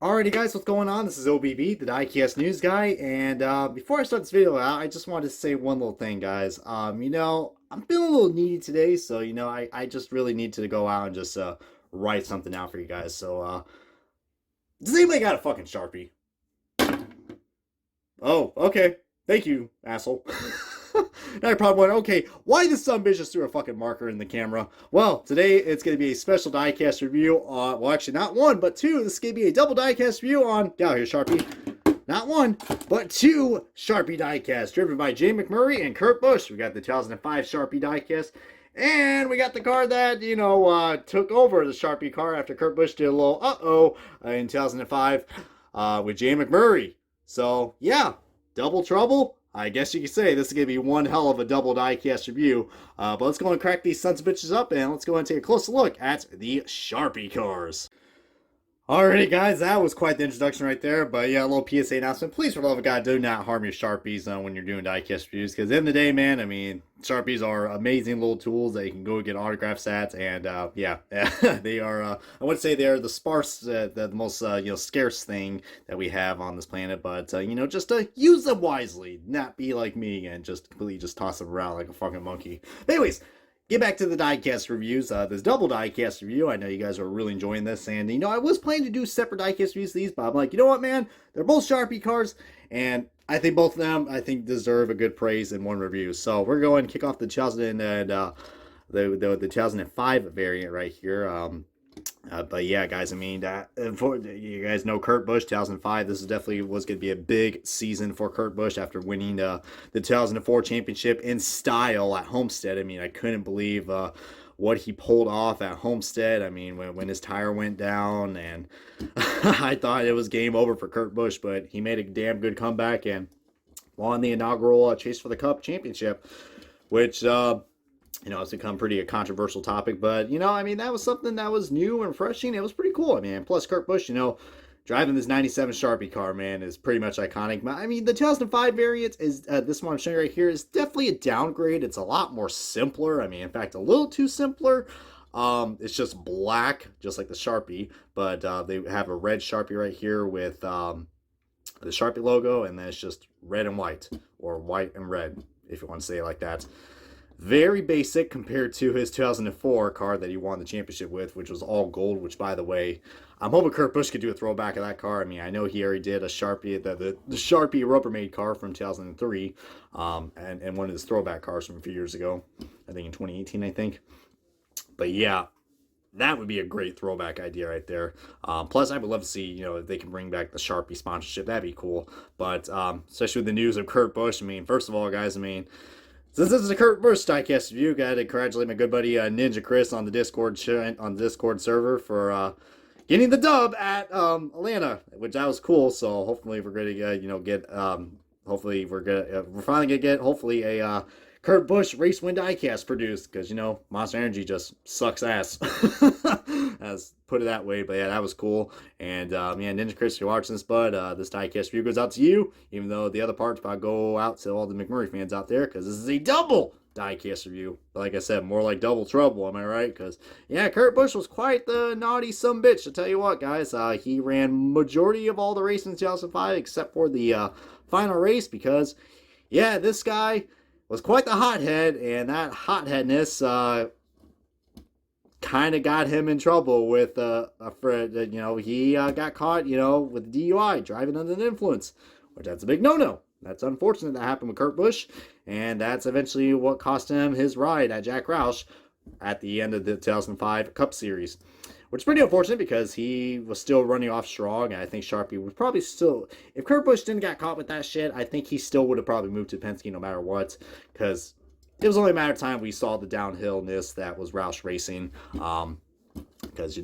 Alrighty guys, what's going on? This is OBB, the Diecast news guy, and before I start this video out, I just wanted to say one little thing, guys. I'm feeling a little needy today, so, I just really need to go out and just write something out for you guys. So, does anybody got a fucking Sharpie? Oh, okay. Thank you, asshole. Now you're probably wondering, okay, why this sumbitch just threw a fucking marker in the camera? Well, today it's going to be a special diecast review on, well, actually not one, but two. This is going to be a double diecast review on, yeah, here's Sharpie. Not one, but two Sharpie diecasts, driven by McMurray and Kurt Busch. We got the 2005 Sharpie diecast, and we got the car that, took over the Sharpie car after Kurt Busch did a little in 2005 with McMurray. So, yeah, double trouble. I guess you could say this is going to be one hell of a double diecast review. But let's go and crack these sons of bitches up, and let's go and take a closer look at the Sharpie cars. Alrighty guys, that was quite the introduction right there, but yeah, a little PSA announcement. Please, for the love of God, do not harm your Sharpies when you're doing diecast reviews, because at the end of the day, man, I mean, Sharpies are amazing little tools that you can go get autographs at, and yeah, they are, I wouldn't say they're the sparse, the most, scarce thing that we have on this planet, but, just use them wisely, not be like me and just completely just toss them around like a fucking monkey. But anyways, get back to the diecast reviews. This double diecast review, I know you guys are really enjoying this, and I was planning to do separate diecast reviews of these, but I'm like, you know what, man, they're both Sharpie cars, and I think both of them deserve a good praise in one review. So we're going to kick off the 2005 variant right here. But yeah, guys, I mean, you guys know Kurt Busch, 2005. This is definitely was going to be a big season for Kurt Busch after winning the 2004 championship in style at Homestead. I mean, I couldn't believe what he pulled off at Homestead. I mean, when his tire went down, and I thought it was game over for Kurt Busch, but he made a damn good comeback and won the inaugural Chase for the Cup championship, which it's become pretty a controversial topic, but, I mean, that was something that was new and refreshing. It was pretty cool, I mean, plus Kurt Busch, driving this 97 Sharpie car, man, is pretty much iconic. I mean, the 2005 variant is, this one I'm showing you right here, is definitely a downgrade. It's a lot more simpler. I mean, in fact, a little too simpler. It's just black, just like the Sharpie, but they have a red Sharpie right here with the Sharpie logo, and then it's just red and white, or white and red, if you want to say it like that. Very basic compared to his 2004 car that he won the championship with, which was all gold, which, by the way, I'm hoping Kurt Busch could do a throwback of that car. I mean, I know he already did a Sharpie, the Sharpie Rubbermaid car from 2003, and one of his throwback cars from a few years ago, I think in 2018, I think. But yeah, that would be a great throwback idea right there. Plus, I would love to see, if they can bring back the Sharpie sponsorship. That'd be cool. But especially with the news of Kurt Busch, I mean, first of all, guys, I mean, since this is a Kurt Busch diecast review, got to congratulate my good buddy Ninja Chris on the Discord server for getting the dub at Atlanta, which that was cool. So hopefully we're gonna we're finally gonna get a Kurt Busch race win diecast produced, because Monster Energy just sucks ass. As put it that way. But yeah, that was cool. And Ninja Chris, if you're watching this, bud, this diecast review goes out to you, even though the other parts probably go out to all the McMurray fans out there, because this is a double diecast review. But like I said, more like double trouble, am I right? Because yeah, Kurt Busch was quite the naughty sumbitch, to tell you what, guys. He ran majority of all the races in 2005 except for the final race, because yeah, this guy was quite the hothead, and that hotheadness kind of got him in trouble with he got caught with DUI, driving under the influence, which that's a big no-no. That's unfortunate that happened with Kurt Busch, and that's eventually what cost him his ride at Jack Roush at the end of the 2005 Cup Series, which is pretty unfortunate because he was still running off strong, and I think Sharpie would probably still, if Kurt Busch didn't get caught with that shit, I think he still would have probably moved to Penske no matter what, because it was only a matter of time we saw the downhillness that was Roush Racing, because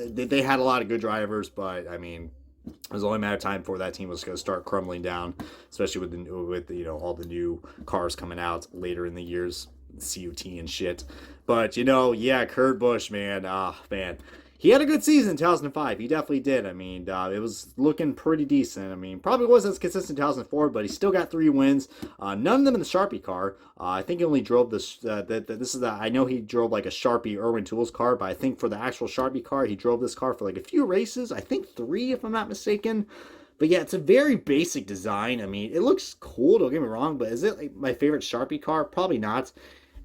they had a lot of good drivers, but I mean, it was only a matter of time before that team was going to start crumbling down, especially with all the new cars coming out later in the years, CUT and shit. But yeah, Kurt Busch, man, he had a good season in 2005. He definitely did. I mean, it was looking pretty decent. I mean, probably wasn't as consistent in 2004, but he still got 3 wins. None of them in the Sharpie car. I think he only drove this. I know he drove like a Sharpie Irwin Tools car, but I think for the actual Sharpie car, he drove this car for like a few races. I think 3, if I'm not mistaken. But yeah, it's a very basic design. I mean, it looks cool, don't get me wrong, but is it like my favorite Sharpie car? Probably not.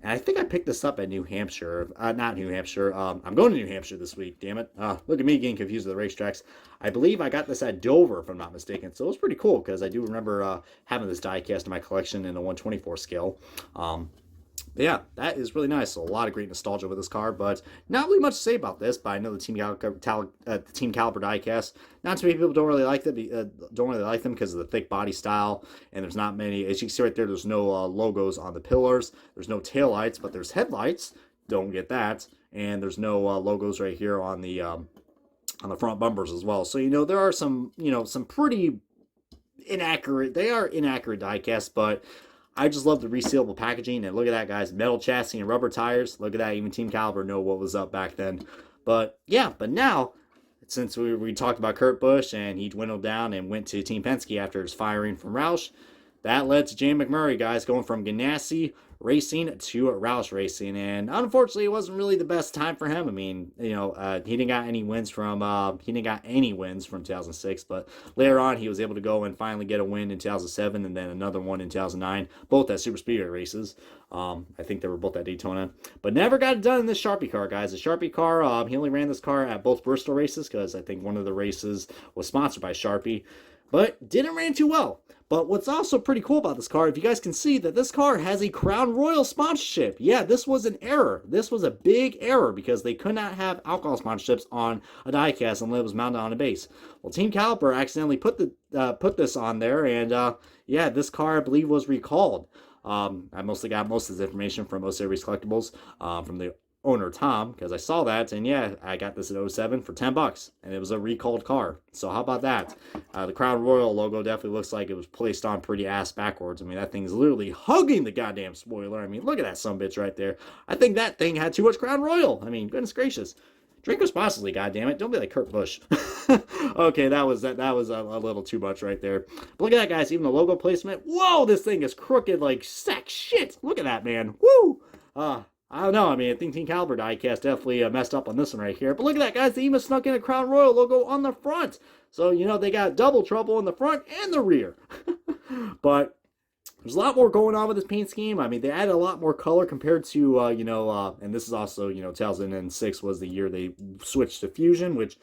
And I think I picked this up at New Hampshire. Not New Hampshire. I'm going to New Hampshire this week, damn it. Look at me getting confused with the racetracks. I believe I got this at Dover, if I'm not mistaken. So it was pretty cool because I do remember having this diecast in my collection in a 124 scale. Yeah, that is really nice. So a lot of great nostalgia with this car, but not really much to say about this. But I know the Team Caliber diecast. Not too many people don't really like them. Because of the thick body style, and there's not many. As you can see right there, there's no logos on the pillars. There's no taillights, but there's headlights. Don't get that. And there's no logos right here on the front bumpers as well. So there are some some pretty inaccurate. They are inaccurate diecasts, but I just love the resealable packaging. And look at that, guys. Metal chassis and rubber tires. Look at that. Even Team Caliber know what was up back then. But yeah, but now, since we talked about Kurt Busch and he dwindled down and went to Team Penske after his firing from Roush, that led to Jamie McMurray, guys, going from Ganassi Racing to Roush Racing. And unfortunately, it wasn't really the best time for him. I mean, he didn't got any wins from 2006, but later on he was able to go and finally get a win in 2007 and then another one in 2009, both at Super Speedway races. I think they were both at Daytona, but never got it done in this Sharpie car, guys. The Sharpie car, he only ran this car at both Bristol races because I think one of the races was sponsored by Sharpie, but didn't run too well. But what's also pretty cool about this car, if you guys can see that this car has a Crown Royal sponsorship. Yeah, this was an error. This was a big error because they could not have alcohol sponsorships on a diecast unless it was mounted on a base. Well, Team Caliber accidentally put this on there, and yeah, this car I believe was recalled. I mostly got most of this information from 07 Race Collectibles, from the owner Tom, because I saw that, and yeah, I got this at 07 for $10, and it was a recalled car. So how about that? The Crown Royal logo definitely looks like it was placed on pretty ass backwards. I mean, that thing's literally hugging the goddamn spoiler. I mean, look at that sumbitch right there. I think that thing had too much Crown Royal. I mean, goodness gracious. Drink responsibly, goddammit. Don't be like Kurt Busch. Okay, that was a little too much right there. But look at that, guys. Even the logo placement. Whoa, this thing is crooked like sack shit. Look at that, man. Woo! I don't know. I mean, I think Team Caliber diecast definitely messed up on this one right here. But look at that, guys. They even snuck in a Crown Royal logo on the front. So, they got double trouble in the front and the rear. But there's a lot more going on with this paint scheme. I mean, they added a lot more color compared to, and this is also, 2006 was the year they switched to Fusion, which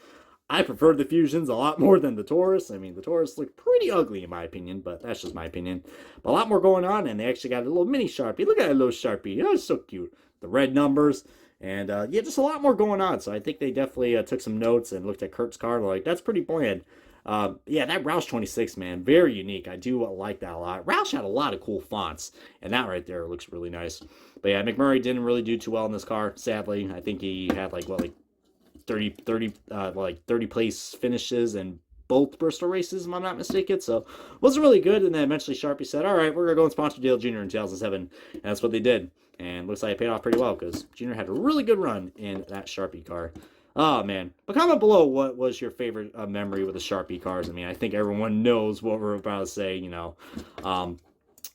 I preferred the Fusions a lot more than the Taurus. I mean, the Taurus looked pretty ugly in my opinion, but that's just my opinion. But a lot more going on, and they actually got a little mini Sharpie. Look at that little Sharpie. Oh, it's so cute. The red numbers, and yeah, just a lot more going on. So I think they definitely took some notes and looked at Kurt's car. Like, that's pretty bland. Yeah, that Roush 26, man, very unique. I do like that a lot. Roush had a lot of cool fonts, and that right there looks really nice. But yeah, McMurray didn't really do too well in this car, sadly. I think he had like 30 place finishes in both Bristol races, if I'm not mistaken. So wasn't really good. And then eventually Sharpie said, all right, we're going to go and sponsor Dale Jr. in 2007. And that's what they did. And looks like it paid off pretty well because Jr. had a really good run in that Sharpie car. Oh, man. But comment below what was your favorite memory with the Sharpie cars. I mean, I think everyone knows what we're about to say, But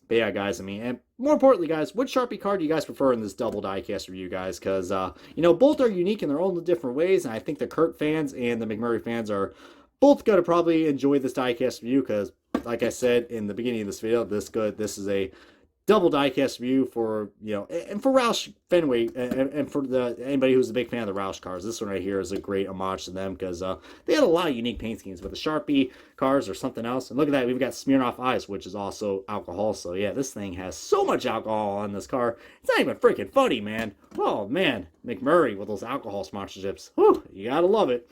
yeah, guys, I mean, and more importantly, guys, what Sharpie card do you guys prefer in this double diecast review, guys? Because, both are unique in their own different ways, and I think the Kurt fans and the McMurray fans are both going to probably enjoy this diecast review because, like I said in the beginning of this video, this is a double diecast review for, and for Roush Fenway, and for anybody who's a big fan of the Roush cars. This one right here is a great homage to them because they had a lot of unique paint schemes with the Sharpie cars or something else. And look at that, we've got Smirnoff Ice, which is also alcohol. So yeah, this thing has so much alcohol on this car. It's not even freaking funny, man. Oh man, McMurray with those alcohol sponsorships. Whew, you gotta love it.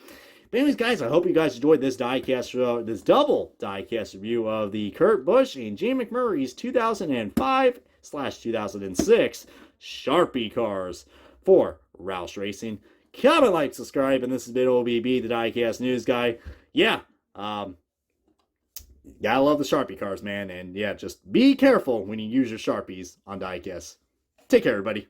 But anyways, guys, I hope you guys enjoyed this diecast, this double diecast review of the Kurt Busch and Jamie McMurray's 2005/2006 Sharpie cars for Roush Racing. Comment, like, subscribe, and this has been OBB, the Diecast News Guy. Yeah, gotta love the Sharpie cars, man, and yeah, just be careful when you use your Sharpies on diecast. Take care, everybody.